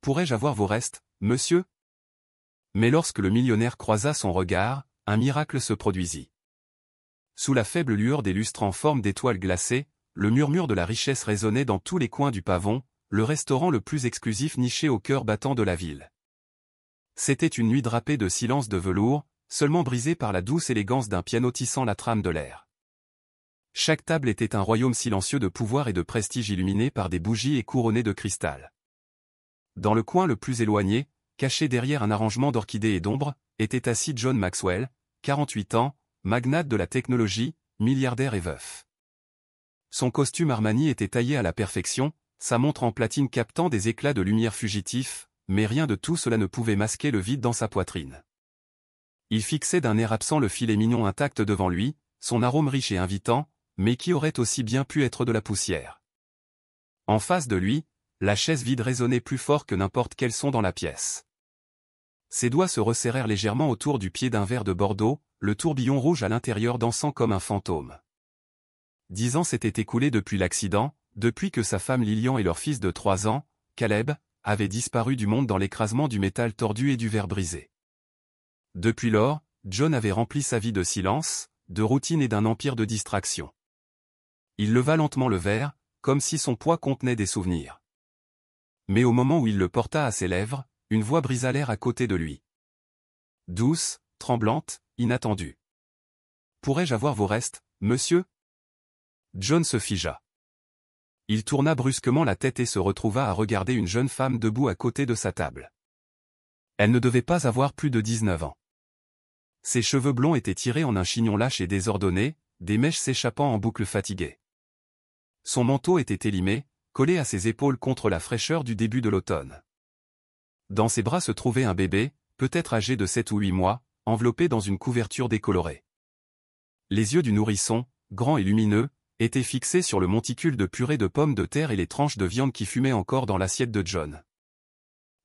pourrais-je avoir vos restes, monsieur? Mais lorsque le millionnaire croisa son regard, un miracle se produisit. Sous la faible lueur des lustres en forme d'étoiles glacées, le murmure de la richesse résonnait dans tous les coins du pavon, le restaurant le plus exclusif niché au cœur battant de la ville. C'était une nuit drapée de silence de velours, seulement brisée par la douce élégance d'un piano tissant la trame de l'air. Chaque table était un royaume silencieux de pouvoir et de prestige illuminé par des bougies et couronné de cristal. Dans le coin le plus éloigné, caché derrière un arrangement d'orchidées et d'ombres, était assis John Maxwell, 48 ans, magnate de la technologie, milliardaire et veuf. Son costume Armani était taillé à la perfection, sa montre en platine captant des éclats de lumière fugitifs, mais rien de tout cela ne pouvait masquer le vide dans sa poitrine. Il fixait d'un air absent le filet mignon intact devant lui, son arôme riche et invitant, mais qui aurait aussi bien pu être de la poussière. En face de lui, la chaise vide résonnait plus fort que n'importe quel son dans la pièce. Ses doigts se resserrèrent légèrement autour du pied d'un verre de Bordeaux, le tourbillon rouge à l'intérieur dansant comme un fantôme. 10 ans s'étaient écoulés depuis l'accident, depuis que sa femme Lilian et leur fils de 3 ans, Caleb, avaient disparu du monde dans l'écrasement du métal tordu et du verre brisé. Depuis lors, John avait rempli sa vie de silence, de routine et d'un empire de distraction. Il leva lentement le verre, comme si son poids contenait des souvenirs. Mais au moment où il le porta à ses lèvres, une voix brisa l'air à côté de lui. Douce, tremblante, inattendue. « Pourrais-je avoir vos restes, monsieur ?» John se figea. Il tourna brusquement la tête et se retrouva à regarder une jeune femme debout à côté de sa table. Elle ne devait pas avoir plus de 19 ans. Ses cheveux blonds étaient tirés en un chignon lâche et désordonné, des mèches s'échappant en boucles fatiguées. Son manteau était élimé, collé à ses épaules contre la fraîcheur du début de l'automne. Dans ses bras se trouvait un bébé, peut-être âgé de 7 ou 8 mois, enveloppé dans une couverture décolorée. Les yeux du nourrisson, grands et lumineux, étaient fixés sur le monticule de purée de pommes de terre et les tranches de viande qui fumaient encore dans l'assiette de John.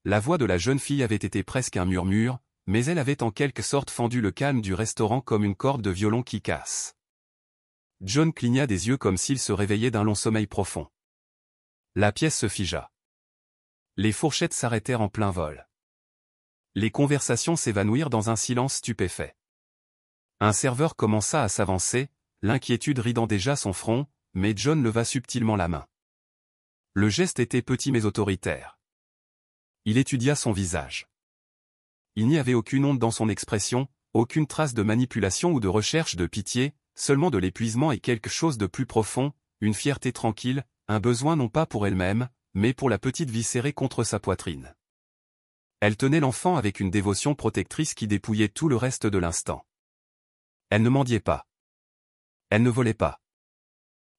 La voix de la jeune fille avait été presque un murmure, mais elle avait en quelque sorte fendu le calme du restaurant comme une corde de violon qui casse. John cligna des yeux comme s'il se réveillait d'un long sommeil profond. La pièce se figea. Les fourchettes s'arrêtèrent en plein vol. Les conversations s'évanouirent dans un silence stupéfait. Un serveur commença à s'avancer, l'inquiétude ridant déjà son front, mais John leva subtilement la main. Le geste était petit mais autoritaire. Il étudia son visage. Il n'y avait aucune honte dans son expression, aucune trace de manipulation ou de recherche de pitié, seulement de l'épuisement et quelque chose de plus profond, une fierté tranquille, un besoin non pas pour elle-même, mais pour la petite vie serrée contre sa poitrine. Elle tenait l'enfant avec une dévotion protectrice qui dépouillait tout le reste de l'instant. Elle ne mendiait pas. Elle ne volait pas.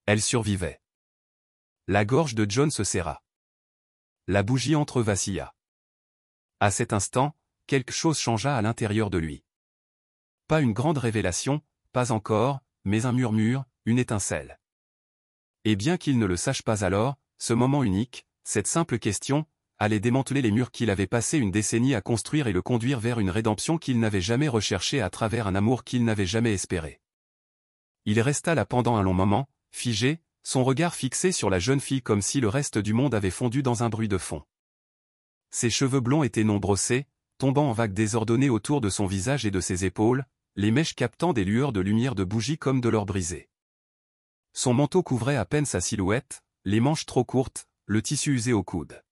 Elle survivait. La gorge de John se serra. La bougie entre-vacilla. À cet instant, quelque chose changea à l'intérieur de lui. Pas une grande révélation, pas encore, mais un murmure, une étincelle. Et bien qu'il ne le sache pas alors, ce moment unique, cette simple question, allait démanteler les murs qu'il avait passé une décennie à construire et le conduire vers une rédemption qu'il n'avait jamais recherchée à travers un amour qu'il n'avait jamais espéré. Il resta là pendant un long moment, figé, son regard fixé sur la jeune fille comme si le reste du monde avait fondu dans un bruit de fond. Ses cheveux blonds étaient non brossés, tombant en vagues désordonnées autour de son visage et de ses épaules, les mèches captant des lueurs de lumière de bougie comme de l'or brisé. Son manteau couvrait à peine sa silhouette, les manches trop courtes, le tissu usé au coude.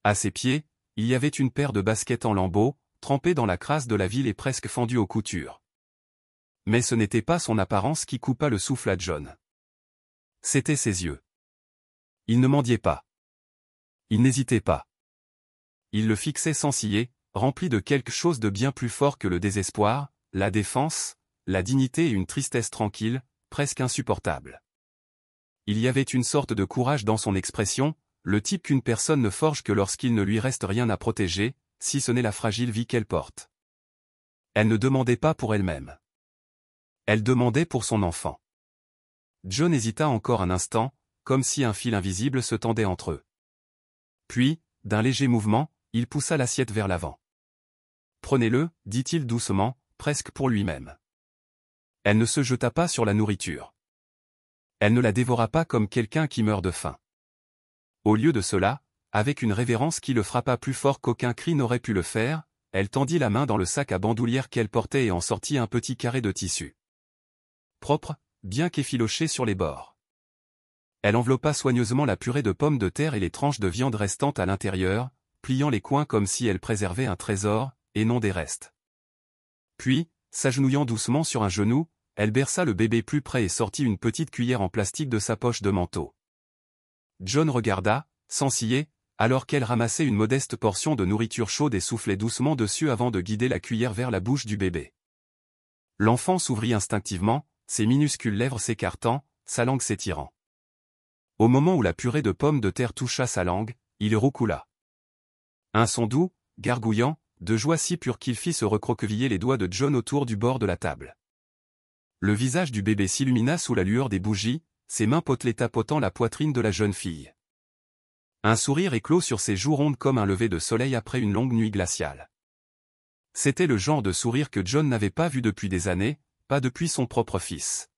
À ses pieds, il y avait une paire de baskets en lambeaux, trempées dans la crasse de la ville et presque fendues aux coutures. Mais ce n'était pas son apparence qui coupa le souffle à John. C'étaient ses yeux. Il ne mendiait pas. Il n'hésitait pas. Il le fixait sans ciller, rempli de quelque chose de bien plus fort que le désespoir, la défense, la dignité et une tristesse tranquille, presque insupportable. Il y avait une sorte de courage dans son expression, le type qu'une personne ne forge que lorsqu'il ne lui reste rien à protéger, si ce n'est la fragile vie qu'elle porte. Elle ne demandait pas pour elle-même. Elle demandait pour son enfant. John hésita encore un instant, comme si un fil invisible se tendait entre eux. Puis, d'un léger mouvement, il poussa l'assiette vers l'avant. « Prenez-le, dit-il doucement, presque pour lui-même. » Elle ne se jeta pas sur la nourriture. Elle ne la dévora pas comme quelqu'un qui meurt de faim. Au lieu de cela, avec une révérence qui le frappa plus fort qu'aucun cri n'aurait pu le faire, elle tendit la main dans le sac à bandoulière qu'elle portait et en sortit un petit carré de tissu. Propre, bien qu'effiloché sur les bords. Elle enveloppa soigneusement la purée de pommes de terre et les tranches de viande restantes à l'intérieur, pliant les coins comme si elle préservait un trésor, et non des restes. Puis, s'agenouillant doucement sur un genou, elle berça le bébé plus près et sortit une petite cuillère en plastique de sa poche de manteau. John regarda, sans ciller, alors qu'elle ramassait une modeste portion de nourriture chaude et soufflait doucement dessus avant de guider la cuillère vers la bouche du bébé. L'enfant s'ouvrit instinctivement, ses minuscules lèvres s'écartant, sa langue s'étirant. Au moment où la purée de pommes de terre toucha sa langue, il roucoula. Un son doux, gargouillant, de joie si pure qu'il fit se recroqueviller les doigts de John autour du bord de la table. Le visage du bébé s'illumina sous la lueur des bougies, ses mains potelées tapotant la poitrine de la jeune fille. Un sourire éclos sur ses joues rondes comme un lever de soleil après une longue nuit glaciale. C'était le genre de sourire que John n'avait pas vu depuis des années, pas depuis son propre fils.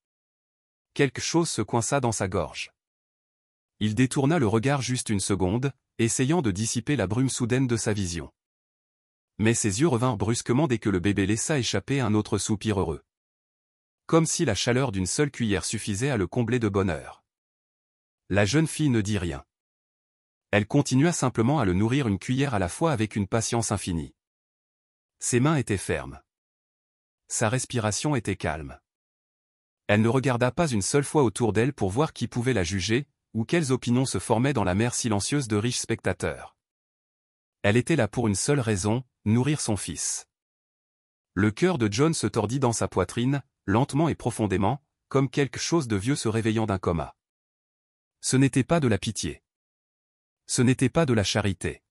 Quelque chose se coinça dans sa gorge. Il détourna le regard juste une seconde, essayant de dissiper la brume soudaine de sa vision. Mais ses yeux revinrent brusquement dès que le bébé laissa échapper un autre soupir heureux. Comme si la chaleur d'une seule cuillère suffisait à le combler de bonheur. La jeune fille ne dit rien. Elle continua simplement à le nourrir une cuillère à la fois avec une patience infinie. Ses mains étaient fermes. Sa respiration était calme. Elle ne regarda pas une seule fois autour d'elle pour voir qui pouvait la juger, ou quelles opinions se formaient dans la mer silencieuse de riches spectateurs. Elle était là pour une seule raison, nourrir son fils. Le cœur de John se tordit dans sa poitrine, lentement et profondément, comme quelque chose de vieux se réveillant d'un coma. Ce n'était pas de la pitié. Ce n'était pas de la charité.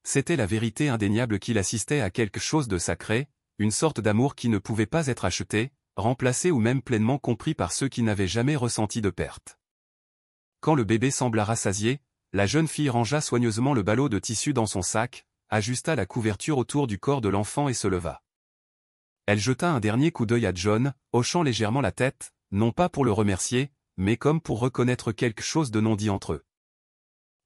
C'était la vérité indéniable qu'il assistait à quelque chose de sacré, une sorte d'amour qui ne pouvait pas être acheté, remplacé ou même pleinement compris par ceux qui n'avaient jamais ressenti de perte. Quand le bébé sembla rassasié, la jeune fille rangea soigneusement le ballot de tissu dans son sac, ajusta la couverture autour du corps de l'enfant et se leva. Elle jeta un dernier coup d'œil à John, hochant légèrement la tête, non pas pour le remercier, mais comme pour reconnaître quelque chose de non dit entre eux.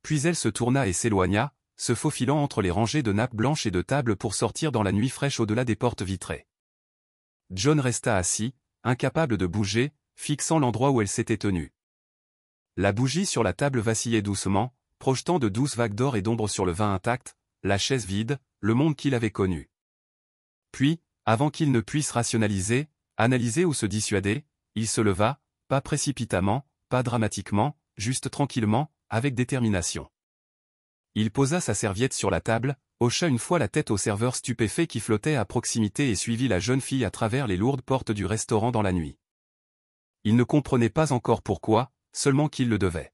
Puis elle se tourna et s'éloigna, se faufilant entre les rangées de nappes blanches et de tables pour sortir dans la nuit fraîche au-delà des portes vitrées. John resta assis, incapable de bouger, fixant l'endroit où elle s'était tenue. La bougie sur la table vacillait doucement, projetant de douces vagues d'or et d'ombre sur le vin intact, la chaise vide, le monde qu'il avait connu. Puis, avant qu'il ne puisse rationaliser, analyser ou se dissuader, il se leva, pas précipitamment, pas dramatiquement, juste tranquillement, avec détermination. Il posa sa serviette sur la table, hocha une fois la tête au serveur stupéfait qui flottait à proximité et suivit la jeune fille à travers les lourdes portes du restaurant dans la nuit. Il ne comprenait pas encore pourquoi, seulement qu'il le devait.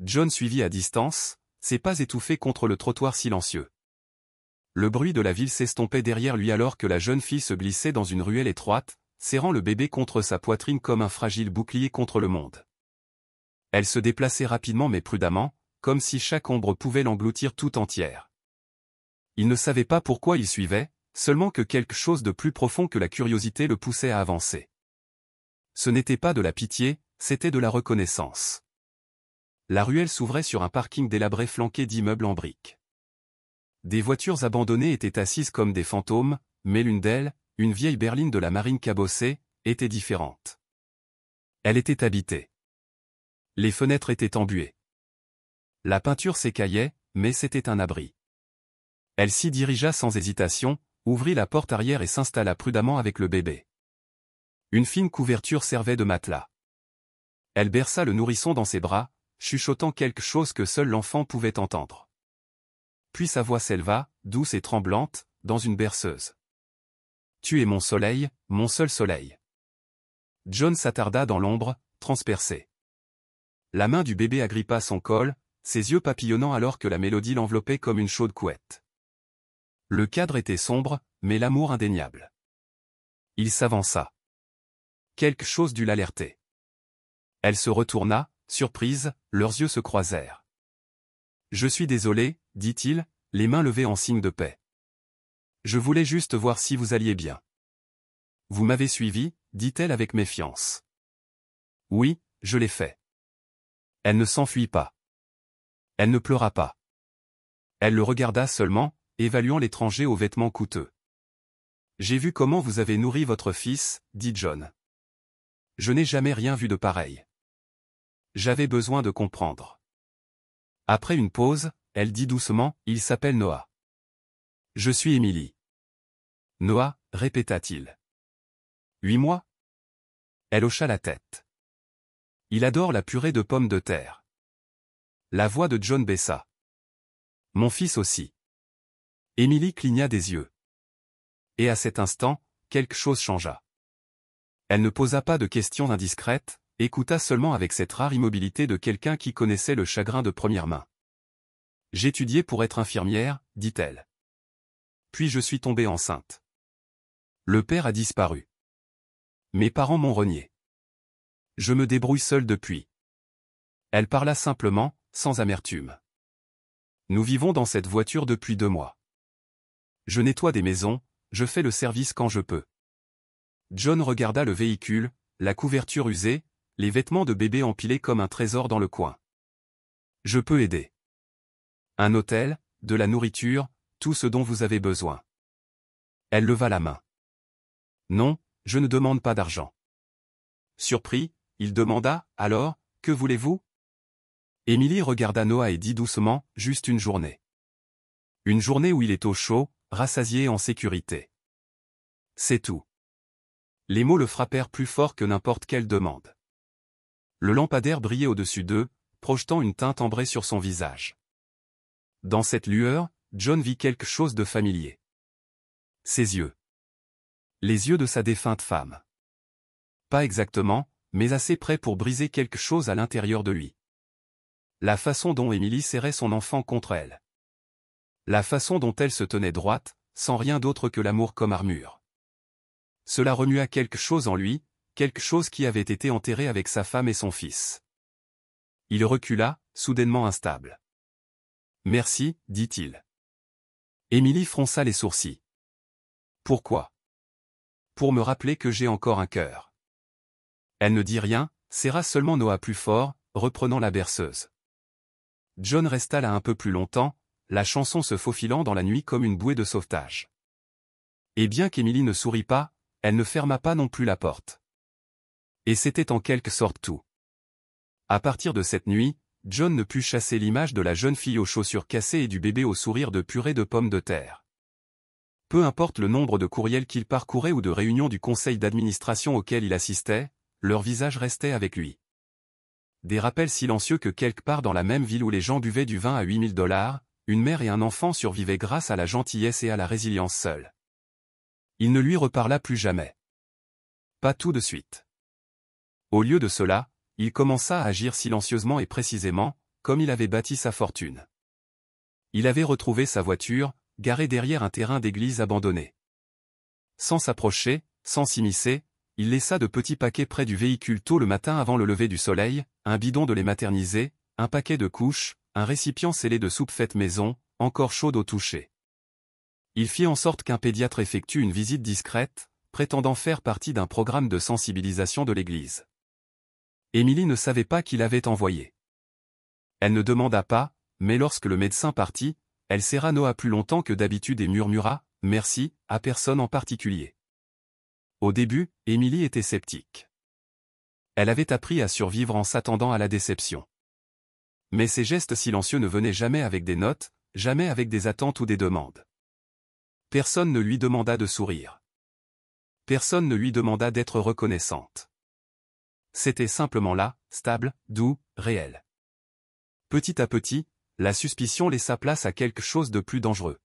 John suivit à distance, ses pas étouffés contre le trottoir silencieux. Le bruit de la ville s'estompait derrière lui alors que la jeune fille se glissait dans une ruelle étroite, serrant le bébé contre sa poitrine comme un fragile bouclier contre le monde. Elle se déplaçait rapidement mais prudemment, comme si chaque ombre pouvait l'engloutir tout entière. Il ne savait pas pourquoi il suivait, seulement que quelque chose de plus profond que la curiosité le poussait à avancer. Ce n'était pas de la pitié, c'était de la reconnaissance. La ruelle s'ouvrait sur un parking délabré flanqué d'immeubles en briques. Des voitures abandonnées étaient assises comme des fantômes, mais l'une d'elles, une vieille berline de la marine cabossée, était différente. Elle était habitée. Les fenêtres étaient embuées. La peinture s'écaillait, mais c'était un abri. Elle s'y dirigea sans hésitation, ouvrit la porte arrière et s'installa prudemment avec le bébé. Une fine couverture servait de matelas. Elle berça le nourrisson dans ses bras, chuchotant quelque chose que seul l'enfant pouvait entendre. Puis sa voix s'éleva, douce et tremblante, dans une berceuse. « Tu es mon soleil, mon seul soleil. » John s'attarda dans l'ombre, transpercé. La main du bébé agrippa son col, ses yeux papillonnant alors que la mélodie l'enveloppait comme une chaude couette. Le cadre était sombre, mais l'amour indéniable. Il s'avança. Quelque chose dut l'alerter. Elle se retourna, surprise, leurs yeux se croisèrent. « Je suis désolé, dit-il, les mains levées en signe de paix. Je voulais juste voir si vous alliez bien. Vous m'avez suivi, dit-elle avec méfiance. Oui, je l'ai fait. Elle ne s'enfuit pas. Elle ne pleura pas. Elle le regarda seulement, évaluant l'étranger aux vêtements coûteux. « J'ai vu comment vous avez nourri votre fils, » dit John. « Je n'ai jamais rien vu de pareil. J'avais besoin de comprendre. » Après une pause, elle dit doucement, « Il s'appelle Noah. »« Je suis Emily. »« Noah, » répéta-t-il. « 8 mois ?» Elle hocha la tête. « Il adore la purée de pommes de terre. » La voix de John baissa. « Mon fils aussi. » Emily cligna des yeux. Et à cet instant, quelque chose changea. Elle ne posa pas de questions indiscrètes, écouta seulement avec cette rare immobilité de quelqu'un qui connaissait le chagrin de première main. « J'étudiais pour être infirmière, » dit-elle. « Puis je suis tombée enceinte. Le père a disparu. Mes parents m'ont renié. Je me débrouille seule depuis. » Elle parla simplement, sans amertume. « Nous vivons dans cette voiture depuis 2 mois. Je nettoie des maisons, je fais le service quand je peux. » John regarda le véhicule, la couverture usée, les vêtements de bébé empilés comme un trésor dans le coin. « Je peux aider. Un hôtel, de la nourriture, tout ce dont vous avez besoin. » Elle leva la main. « Non, je ne demande pas d'argent. » Surpris, il demanda, « Alors, que voulez-vous » Emily regarda Noah et dit doucement, « Juste une journée. Une journée où il est au chaud, rassasié et en sécurité. C'est tout. » Les mots le frappèrent plus fort que n'importe quelle demande. Le lampadaire brillait au-dessus d'eux, projetant une teinte ambrée sur son visage. Dans cette lueur, John vit quelque chose de familier. Ses yeux. Les yeux de sa défunte femme. Pas exactement, mais assez près pour briser quelque chose à l'intérieur de lui. La façon dont Emily serrait son enfant contre elle. La façon dont elle se tenait droite, sans rien d'autre que l'amour comme armure. Cela remua quelque chose en lui, quelque chose qui avait été enterré avec sa femme et son fils. Il recula, soudainement instable. « Merci, » dit-il. Emily fronça les sourcils. « Pourquoi ? » ?»« Pour me rappeler que j'ai encore un cœur. » Elle ne dit rien, serra seulement Noah plus fort, reprenant la berceuse. John resta là un peu plus longtemps, la chanson se faufilant dans la nuit comme une bouée de sauvetage. Et bien qu'Emily ne sourit pas, elle ne ferma pas non plus la porte. Et c'était en quelque sorte tout. À partir de cette nuit, John ne put chasser l'image de la jeune fille aux chaussures cassées et du bébé au sourire de purée de pommes de terre. Peu importe le nombre de courriels qu'il parcourait ou de réunions du conseil d'administration auxquelles il assistait, leur visage restait avec lui. Des rappels silencieux que quelque part dans la même ville où les gens buvaient du vin à $8 000, une mère et un enfant survivaient grâce à la gentillesse et à la résilience seule. Il ne lui reparla plus jamais. Pas tout de suite. Au lieu de cela, il commença à agir silencieusement et précisément, comme il avait bâti sa fortune. Il avait retrouvé sa voiture, garée derrière un terrain d'église abandonné. Sans s'approcher, sans s'immiscer, il laissa de petits paquets près du véhicule tôt le matin avant le lever du soleil, un bidon de lait maternisé, un paquet de couches, un récipient scellé de soupe faite maison, encore chaude au toucher. Il fit en sorte qu'un pédiatre effectue une visite discrète, prétendant faire partie d'un programme de sensibilisation de l'église. Emily ne savait pas qui l'avait envoyé. Elle ne demanda pas, mais lorsque le médecin partit, elle serra Noah plus longtemps que d'habitude et murmura « Merci » à personne en particulier. Au début, Emily était sceptique. Elle avait appris à survivre en s'attendant à la déception. Mais ces gestes silencieux ne venaient jamais avec des notes, jamais avec des attentes ou des demandes. Personne ne lui demanda de sourire. Personne ne lui demanda d'être reconnaissante. C'était simplement là, stable, doux, réel. Petit à petit, la suspicion laissa place à quelque chose de plus dangereux.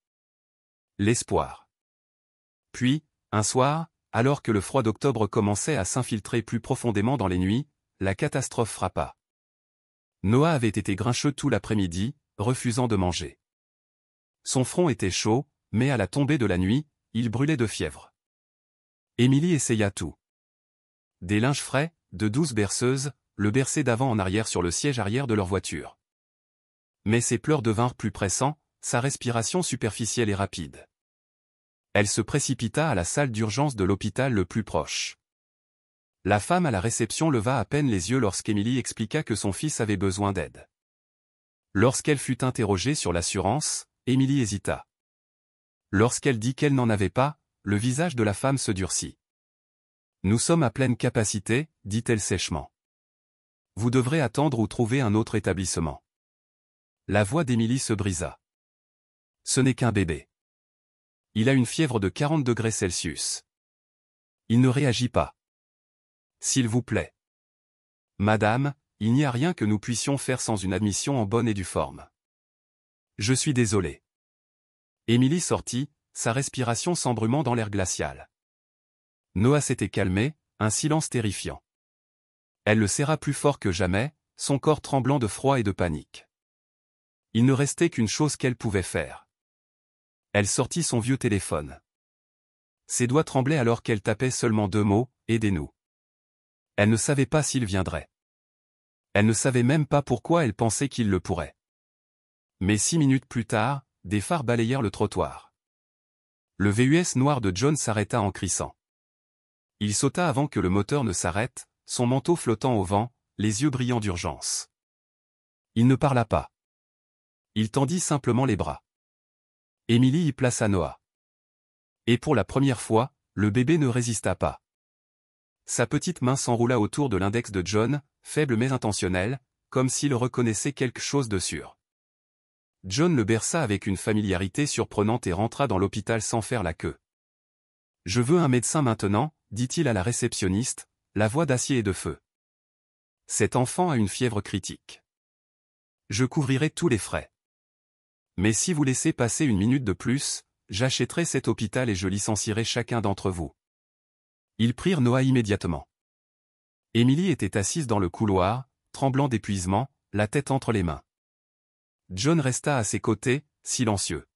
L'espoir. Puis, un soir, alors que le froid d'octobre commençait à s'infiltrer plus profondément dans les nuits, la catastrophe frappa. Noah avait été grincheux tout l'après-midi, refusant de manger. Son front était chaud, mais à la tombée de la nuit, il brûlait de fièvre. Emily essaya tout. Des linges frais, de douces berceuses, le berçaient d'avant en arrière sur le siège arrière de leur voiture. Mais ses pleurs devinrent plus pressants, sa respiration superficielle et rapide. Elle se précipita à la salle d'urgence de l'hôpital le plus proche. La femme à la réception leva à peine les yeux lorsqu'Emily expliqua que son fils avait besoin d'aide. Lorsqu'elle fut interrogée sur l'assurance, Émilie hésita. Lorsqu'elle dit qu'elle n'en avait pas, le visage de la femme se durcit. Nous sommes à pleine capacité, dit-elle sèchement. Vous devrez attendre ou trouver un autre établissement. La voix d'Émilie se brisa. Ce n'est qu'un bébé. Il a une fièvre de 40 degrés Celsius. Il ne réagit pas. S'il vous plaît. Madame, il n'y a rien que nous puissions faire sans une admission en bonne et due forme. Je suis désolé. Émilie sortit, sa respiration s'embrumant dans l'air glacial. Noah s'était calmé, un silence terrifiant. Elle le serra plus fort que jamais, son corps tremblant de froid et de panique. Il ne restait qu'une chose qu'elle pouvait faire. Elle sortit son vieux téléphone. Ses doigts tremblaient alors qu'elle tapait seulement 2 mots, « Aidez-nous ». Elle ne savait pas s'il viendrait. Elle ne savait même pas pourquoi elle pensait qu'il le pourrait. Mais 6 minutes plus tard, des phares balayèrent le trottoir. Le VUS noir de John s'arrêta en crissant. Il sauta avant que le moteur ne s'arrête, son manteau flottant au vent, les yeux brillants d'urgence. Il ne parla pas. Il tendit simplement les bras. Émilie y plaça Noah. Et pour la première fois, le bébé ne résista pas. Sa petite main s'enroula autour de l'index de John, faible mais intentionnel, comme s'il reconnaissait quelque chose de sûr. John le berça avec une familiarité surprenante et rentra dans l'hôpital sans faire la queue. « Je veux un médecin maintenant », dit-il à la réceptionniste, la voix d'acier et de feu. « Cet enfant a une fièvre critique. Je couvrirai tous les frais. Mais si vous laissez passer une minute de plus, j'achèterai cet hôpital et je licencierai chacun d'entre vous. » Ils prirent Noah immédiatement. Émilie était assise dans le couloir, tremblant d'épuisement, la tête entre les mains. John resta à ses côtés, silencieux.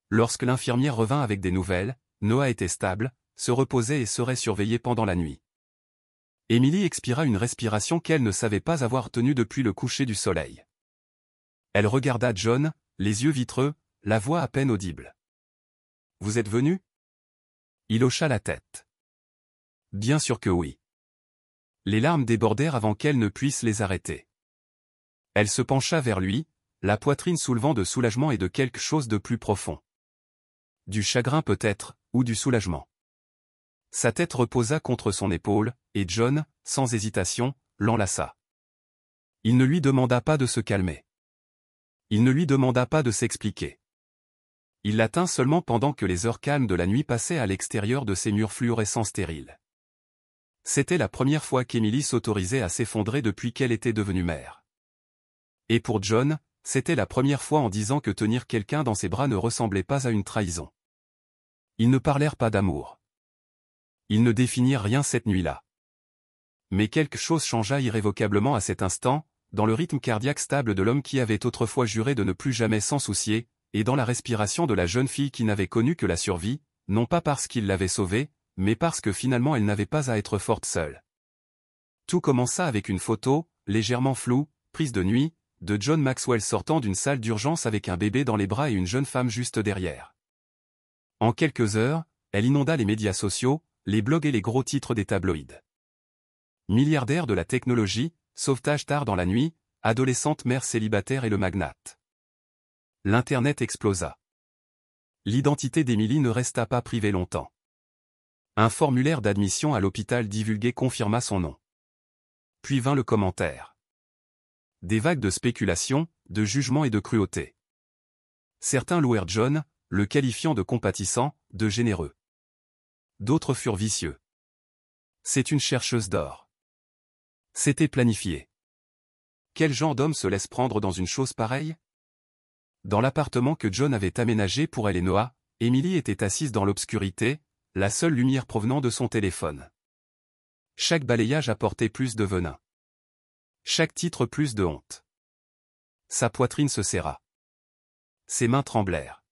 Lorsque l'infirmière revint avec des nouvelles, Noah était stable, se reposait et serait surveillé pendant la nuit. Émilie expira une respiration qu'elle ne savait pas avoir tenue depuis le coucher du soleil. Elle regarda John, les yeux vitreux, la voix à peine audible. « Vous êtes venu ?» Il hocha la tête. « Bien sûr que oui. » Les larmes débordèrent avant qu'elle ne puisse les arrêter. Elle se pencha vers lui, la poitrine soulevant de soulagement et de quelque chose de plus profond. Du chagrin peut-être, ou du soulagement. Sa tête reposa contre son épaule, et John, sans hésitation, l'enlaça. Il ne lui demanda pas de se calmer. Il ne lui demanda pas de s'expliquer. Il la tint seulement pendant que les heures calmes de la nuit passaient à l'extérieur de ces murs fluorescents stériles. C'était la première fois qu'Émilie s'autorisait à s'effondrer depuis qu'elle était devenue mère. Et pour John, c'était la première fois en 10 ans que tenir quelqu'un dans ses bras ne ressemblait pas à une trahison. Ils ne parlèrent pas d'amour. Ils ne définirent rien cette nuit-là. Mais quelque chose changea irrévocablement à cet instant, dans le rythme cardiaque stable de l'homme qui avait autrefois juré de ne plus jamais s'en soucier, et dans la respiration de la jeune fille qui n'avait connu que la survie, non pas parce qu'il l'avait sauvée, mais parce que finalement elle n'avait pas à être forte seule. Tout commença avec une photo, légèrement floue, prise de nuit, de John Maxwell sortant d'une salle d'urgence avec un bébé dans les bras et une jeune femme juste derrière. En quelques heures, elle inonda les médias sociaux, les blogs et les gros titres des tabloïds. Milliardaire de la technologie, sauvetage tard dans la nuit, adolescente mère célibataire et le magnate. L'Internet explosa. L'identité d'Émilie ne resta pas privée longtemps. Un formulaire d'admission à l'hôpital divulgué confirma son nom. Puis vint le commentaire. Des vagues de spéculation, de jugement et de cruauté. Certains louèrent John, le qualifiant de compatissant, de généreux. D'autres furent vicieux. C'est une chercheuse d'or. C'était planifié. Quel genre d'homme se laisse prendre dans une chose pareille? Dans l'appartement que John avait aménagé pour elle et Noah, Émilie était assise dans l'obscurité, la seule lumière provenant de son téléphone. Chaque balayage apportait plus de venin. Chaque titre plus de honte. Sa poitrine se serra. Ses mains tremblèrent.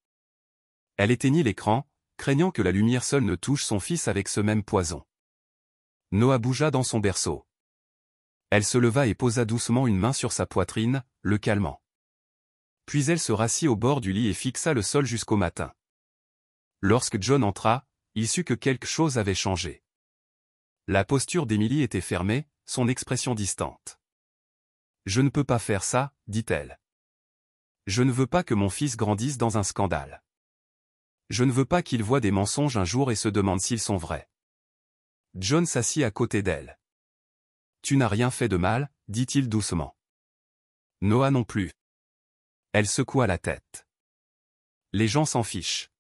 Elle éteignit l'écran, craignant que la lumière seule ne touche son fils avec ce même poison. Noah bougea dans son berceau. Elle se leva et posa doucement une main sur sa poitrine, le calmant. Puis elle se rassit au bord du lit et fixa le sol jusqu'au matin. Lorsque John entra, il sut que quelque chose avait changé. La posture d'Émilie était fermée, son expression distante. « Je ne peux pas faire ça », dit-elle. Je ne veux pas que mon fils grandisse dans un scandale. Je ne veux pas qu'il voie des mensonges un jour et se demande s'ils sont vrais. John s'assit à côté d'elle. Tu n'as rien fait de mal, dit-il doucement. Noah non plus. Elle secoua la tête. Les gens s'en fichent.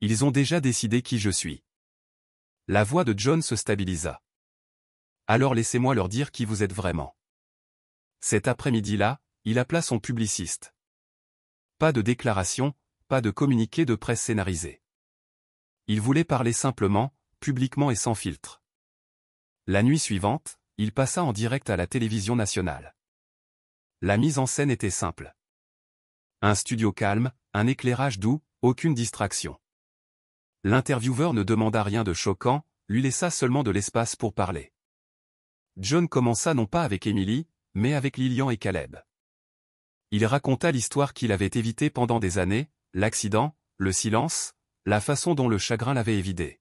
Ils ont déjà décidé qui je suis. La voix de John se stabilisa. Alors laissez-moi leur dire qui vous êtes vraiment. Cet après-midi-là, il appela son publiciste. Pas de déclaration, pas de communiqué de presse scénarisé. Il voulait parler simplement, publiquement et sans filtre. La nuit suivante, il passa en direct à la télévision nationale. La mise en scène était simple. Un studio calme, un éclairage doux, aucune distraction. L'intervieweur ne demanda rien de choquant, lui laissa seulement de l'espace pour parler. John commença non pas avec Emily, mais avec Lilian et Caleb. Il raconta l'histoire qu'il avait évitée pendant des années, l'accident, le silence, la façon dont le chagrin l'avait évidé.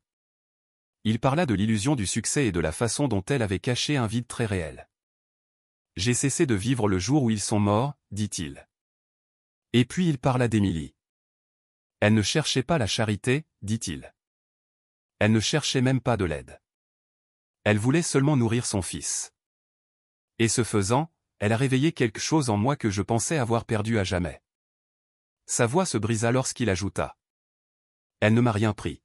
Il parla de l'illusion du succès et de la façon dont elle avait caché un vide très réel. « J'ai cessé de vivre le jour où ils sont morts, dit-il. Et puis il parla d'Emily. Elle ne cherchait pas la charité, dit-il. Elle ne cherchait même pas de l'aide. Elle voulait seulement nourrir son fils. Et ce faisant, elle a réveillé quelque chose en moi que je pensais avoir perdu à jamais. Sa voix se brisa lorsqu'il ajouta. Elle ne m'a rien pris.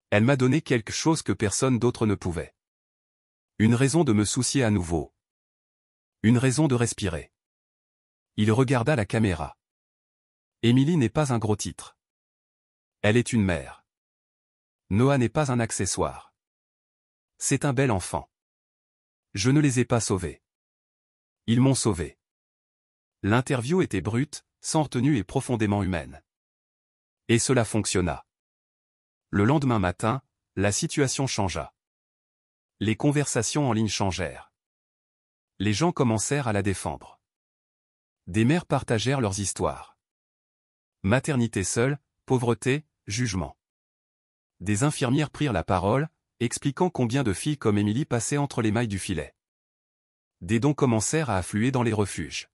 Elle m'a donné quelque chose que personne d'autre ne pouvait. Une raison de me soucier à nouveau. Une raison de respirer. Il regarda la caméra. Emily n'est pas un gros titre. Elle est une mère. Noah n'est pas un accessoire. C'est un bel enfant. Je ne les ai pas sauvés. Ils m'ont sauvé. L'interview était brute, sans retenue et profondément humaine. Et cela fonctionna. Le lendemain matin, la situation changea. Les conversations en ligne changèrent. Les gens commencèrent à la défendre. Des mères partagèrent leurs histoires. Maternité seule, pauvreté, jugement. Des infirmières prirent la parole, expliquant combien de filles comme Emily passaient entre les mailles du filet. Des dons commencèrent à affluer dans les refuges.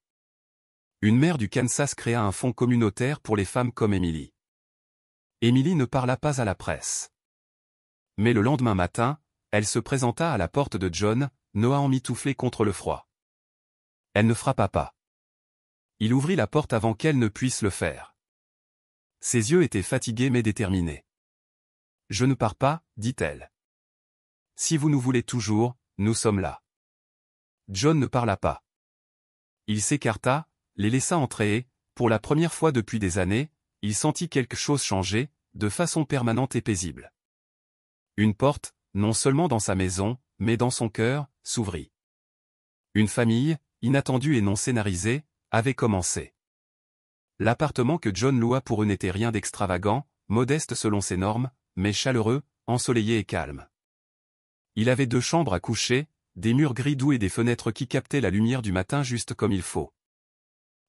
Une mère du Kansas créa un fonds communautaire pour les femmes comme Emily. Emily ne parla pas à la presse. Mais le lendemain matin, elle se présenta à la porte de John, Noah emmitouflé contre le froid. Elle ne frappa pas. Il ouvrit la porte avant qu'elle ne puisse le faire. Ses yeux étaient fatigués mais déterminés. « Je ne pars pas, dit-elle. Si vous nous voulez toujours, nous sommes là. » John ne parla pas. Il s'écarta, les laissa entrer et, pour la première fois depuis des années, il sentit quelque chose changer, de façon permanente et paisible. Une porte, non seulement dans sa maison, mais dans son cœur, s'ouvrit. Une famille, inattendue et non scénarisée, avait commencé. L'appartement que John loua pour eux n'était rien d'extravagant, modeste selon ses normes, mais chaleureux, ensoleillé et calme. Il avait 2 chambres à coucher, des murs gris doux et des fenêtres qui captaient la lumière du matin juste comme il faut.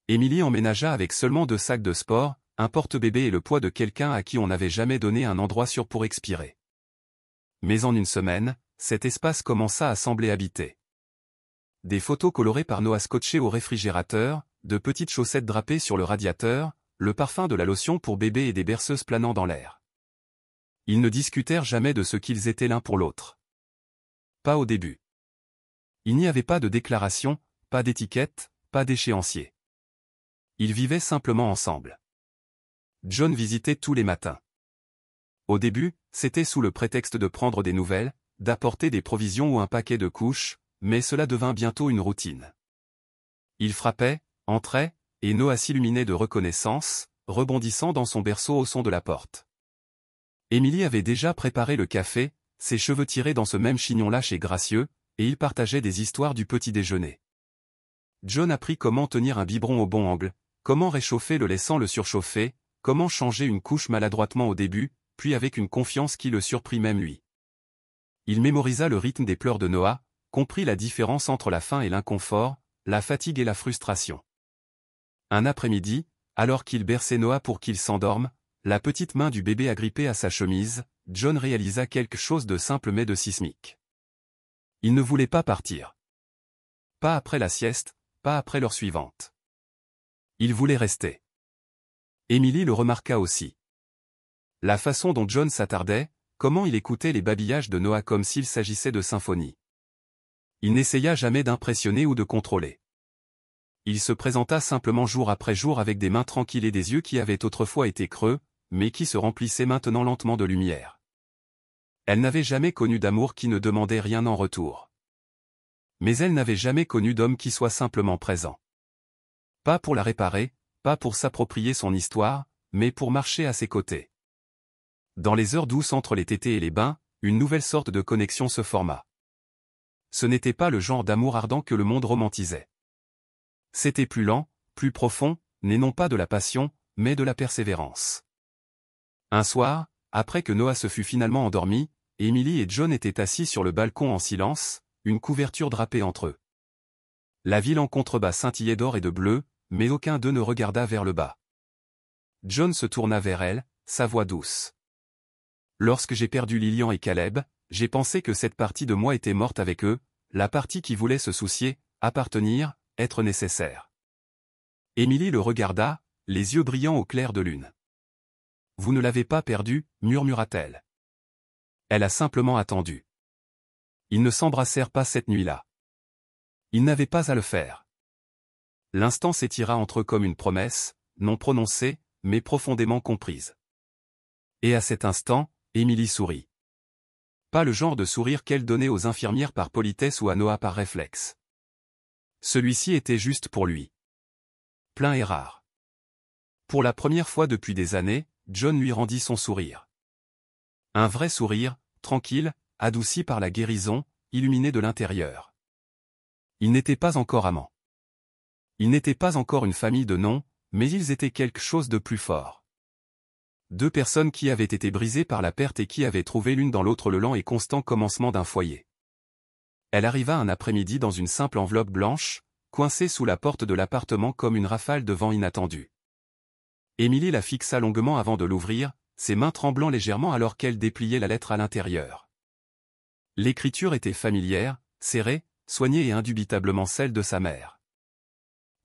Emily emménagea avec seulement 2 sacs de sport, un porte-bébé et le poids de quelqu'un à qui on n'avait jamais donné un endroit sûr pour expirer. Mais en une semaine, cet espace commença à sembler habité. Des photos colorées par Noah scotchées au réfrigérateur, de petites chaussettes drapées sur le radiateur, le parfum de la lotion pour bébé et des berceuses planant dans l'air. Ils ne discutèrent jamais de ce qu'ils étaient l'un pour l'autre. Pas au début. Il n'y avait pas de déclaration, pas d'étiquette, pas d'échéancier. Ils vivaient simplement ensemble. John visitait tous les matins. Au début, c'était sous le prétexte de prendre des nouvelles, d'apporter des provisions ou un paquet de couches, mais cela devint bientôt une routine. Il frappait, entrait, et Noah s'illuminait de reconnaissance, rebondissant dans son berceau au son de la porte. Emily avait déjà préparé le café, ses cheveux tirés dans ce même chignon lâche et gracieux, et ils partageaient des histoires du petit déjeuner. John apprit comment tenir un biberon au bon angle, comment réchauffer le lait sans le surchauffer, comment changer une couche maladroitement au début, puis avec une confiance qui le surprit même lui. Il mémorisa le rythme des pleurs de Noah, comprit la différence entre la faim et l'inconfort, la fatigue et la frustration. Un après-midi, alors qu'il berçait Noah pour qu'il s'endorme, la petite main du bébé agrippée à sa chemise, John réalisa quelque chose de simple mais de sismique. Il ne voulait pas partir. Pas après la sieste, pas après l'heure suivante. Il voulait rester. Émilie le remarqua aussi. La façon dont John s'attardait, comment il écoutait les babillages de Noah comme s'il s'agissait de symphonie. Il n'essaya jamais d'impressionner ou de contrôler. Il se présenta simplement jour après jour avec des mains tranquilles et des yeux qui avaient autrefois été creux, mais qui se remplissaient maintenant lentement de lumière. Elle n'avait jamais connu d'amour qui ne demandait rien en retour. Mais elle n'avait jamais connu d'homme qui soit simplement présent. Pas pour la réparer, pas pour s'approprier son histoire, mais pour marcher à ses côtés. Dans les heures douces entre les tétés et les bains, une nouvelle sorte de connexion se forma. Ce n'était pas le genre d'amour ardent que le monde romantisait. C'était plus lent, plus profond, né non pas de la passion, mais de la persévérance. Un soir, après que Noah se fut finalement endormi, Emily et John étaient assis sur le balcon en silence, une couverture drapée entre eux. La ville en contrebas scintillait d'or et de bleu, mais aucun d'eux ne regarda vers le bas. John se tourna vers elle, sa voix douce. Lorsque j'ai perdu Lilian et Caleb, j'ai pensé que cette partie de moi était morte avec eux, la partie qui voulait se soucier, appartenir, être nécessaire. Émilie le regarda, les yeux brillants au clair de lune. « Vous ne l'avez pas perdu, murmura-t-elle. Elle a simplement attendu. Ils ne s'embrassèrent pas cette nuit-là. Ils n'avaient pas à le faire. L'instant s'étira entre eux comme une promesse, non prononcée, mais profondément comprise. Et à cet instant, Émilie sourit. Pas le genre de sourire qu'elle donnait aux infirmières par politesse ou à Noah par réflexe. Celui-ci était juste pour lui. Plein et rare. Pour la première fois depuis des années, John lui rendit son sourire. Un vrai sourire, tranquille, adouci par la guérison, illuminé de l'intérieur. Ils n'étaient pas encore amants. Ils n'étaient pas encore une famille de noms, mais ils étaient quelque chose de plus fort. Deux personnes qui avaient été brisées par la perte et qui avaient trouvé l'une dans l'autre le lent et constant commencement d'un foyer. Elle arriva un après-midi dans une simple enveloppe blanche, coincée sous la porte de l'appartement comme une rafale de vent inattendue. Émilie la fixa longuement avant de l'ouvrir, ses mains tremblant légèrement alors qu'elle dépliait la lettre à l'intérieur. L'écriture était familière, serrée, soignée et indubitablement celle de sa mère.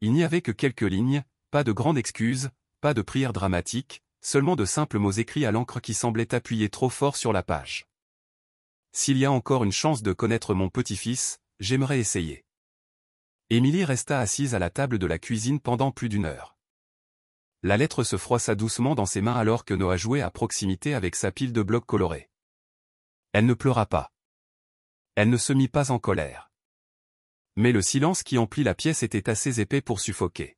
Il n'y avait que quelques lignes, pas de grande excuse, pas de prière dramatique, seulement de simples mots écrits à l'encre qui semblaient appuyer trop fort sur la page. S'il y a encore une chance de connaître mon petit-fils, j'aimerais essayer. Émilie resta assise à la table de la cuisine pendant plus d'une heure. La lettre se froissa doucement dans ses mains alors que Noah jouait à proximité avec sa pile de blocs colorés. Elle ne pleura pas. Elle ne se mit pas en colère. Mais le silence qui emplit la pièce était assez épais pour suffoquer.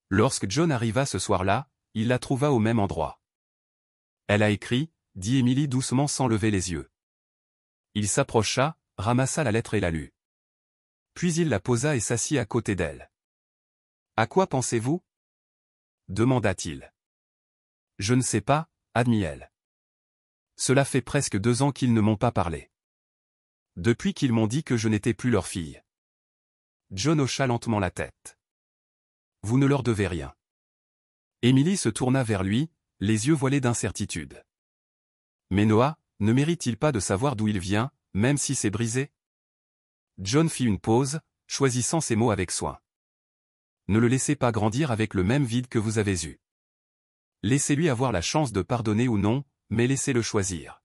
Lorsque John arriva ce soir-là, il la trouva au même endroit. Elle a écrit, dit Émilie doucement sans lever les yeux. Il s'approcha, ramassa la lettre et la lut. Puis il la posa et s'assit à côté d'elle. « À quoi pensez-vous » demanda-t-il. « Je ne sais pas, admit-elle. Cela fait presque 2 ans qu'ils ne m'ont pas parlé. Depuis qu'ils m'ont dit que je n'étais plus leur fille. » John hocha lentement la tête. « Vous ne leur devez rien. » Émilie se tourna vers lui, les yeux voilés d'incertitude. « Mais Noah, ne mérite-t-il pas de savoir d'où il vient, même si c'est brisé ?» John fit une pause, choisissant ses mots avec soin. « Ne le laissez pas grandir avec le même vide que vous avez eu. Laissez-lui avoir la chance de pardonner ou non, mais laissez-le choisir. »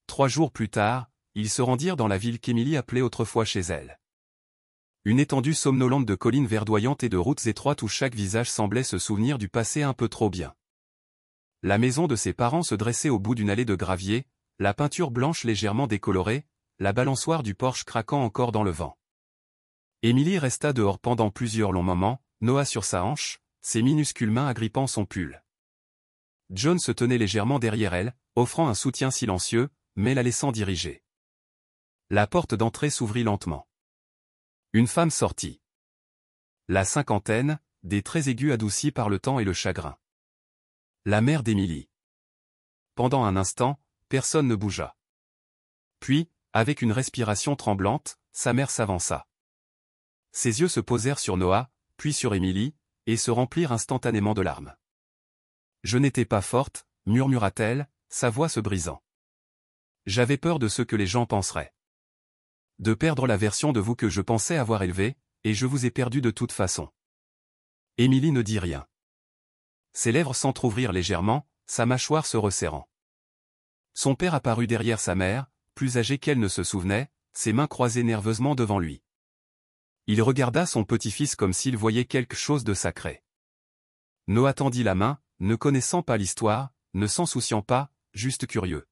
3 jours plus tard, ils se rendirent dans la ville qu'Émilie appelait autrefois chez elle. Une étendue somnolente de collines verdoyantes et de routes étroites où chaque visage semblait se souvenir du passé un peu trop bien. La maison de ses parents se dressait au bout d'une allée de gravier, la peinture blanche légèrement décolorée, la balançoire du porche craquant encore dans le vent. Émilie resta dehors pendant plusieurs longs moments, Noah sur sa hanche, ses minuscules mains agrippant son pull. John se tenait légèrement derrière elle, offrant un soutien silencieux, mais la laissant diriger. La porte d'entrée s'ouvrit lentement. Une femme sortit. La cinquantaine, des traits aigus adoucis par le temps et le chagrin. La mère d'Émilie. Pendant un instant, personne ne bougea. Puis, avec une respiration tremblante, sa mère s'avança. Ses yeux se posèrent sur Noah, puis sur Émilie, et se remplirent instantanément de larmes. « Je n'étais pas forte, murmura-t-elle, sa voix se brisant. J'avais peur de ce que les gens penseraient. De perdre la version de vous que je pensais avoir élevée, et je vous ai perdu de toute façon. Émilie ne dit rien. Ses lèvres s'entr'ouvrirent légèrement, sa mâchoire se resserrant. Son père apparut derrière sa mère, plus âgée qu'elle ne se souvenait, ses mains croisées nerveusement devant lui. Il regarda son petit-fils comme s'il voyait quelque chose de sacré. Noah tendit la main, ne connaissant pas l'histoire, ne s'en souciant pas, juste curieux.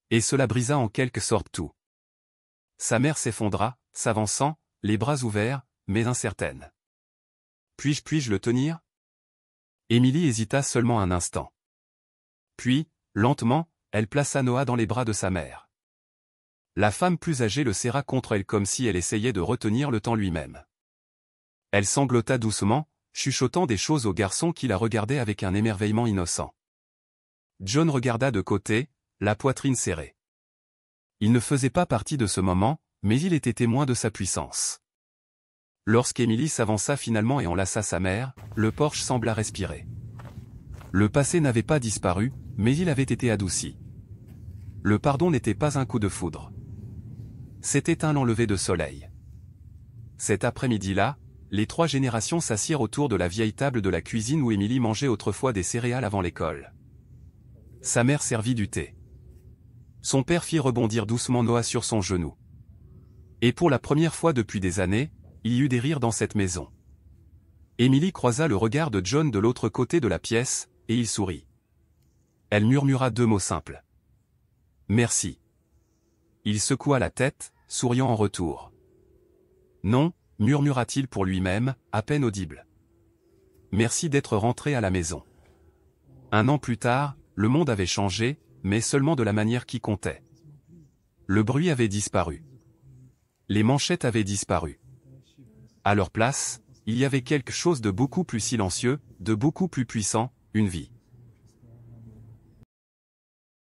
Et cela brisa en quelque sorte tout. Sa mère s'effondra, s'avançant, les bras ouverts, mais incertaine. Puis-je le tenir? Émilie hésita seulement un instant. Puis, lentement, elle plaça Noah dans les bras de sa mère. La femme plus âgée le serra contre elle comme si elle essayait de retenir le temps lui-même. Elle sanglota doucement, chuchotant des choses au garçon qui la regardait avec un émerveillement innocent. John regarda de côté, la poitrine serrée. Il ne faisait pas partie de ce moment, mais il était témoin de sa puissance. Lorsqu'Émilie s'avança finalement et enlaça sa mère, le porche sembla respirer. Le passé n'avait pas disparu, mais il avait été adouci. Le pardon n'était pas un coup de foudre. C'était un lever de soleil. Cet après-midi-là, les 3 générations s'assirent autour de la vieille table de la cuisine où Émilie mangeait autrefois des céréales avant l'école. Sa mère servit du thé. Son père fit rebondir doucement Noah sur son genou. Et pour la première fois depuis des années, il y eut des rires dans cette maison. Émilie croisa le regard de John de l'autre côté de la pièce, et il sourit. Elle murmura 2 mots simples. « Merci. » Il secoua la tête, souriant en retour. « Non, » murmura-t-il pour lui-même, à peine audible. « Merci d'être rentré à la maison. » 1 an plus tard, le monde avait changé, mais seulement de la manière qui comptait. Le bruit avait disparu. Les manchettes avaient disparu. À leur place, il y avait quelque chose de beaucoup plus silencieux, de beaucoup plus puissant, une vie.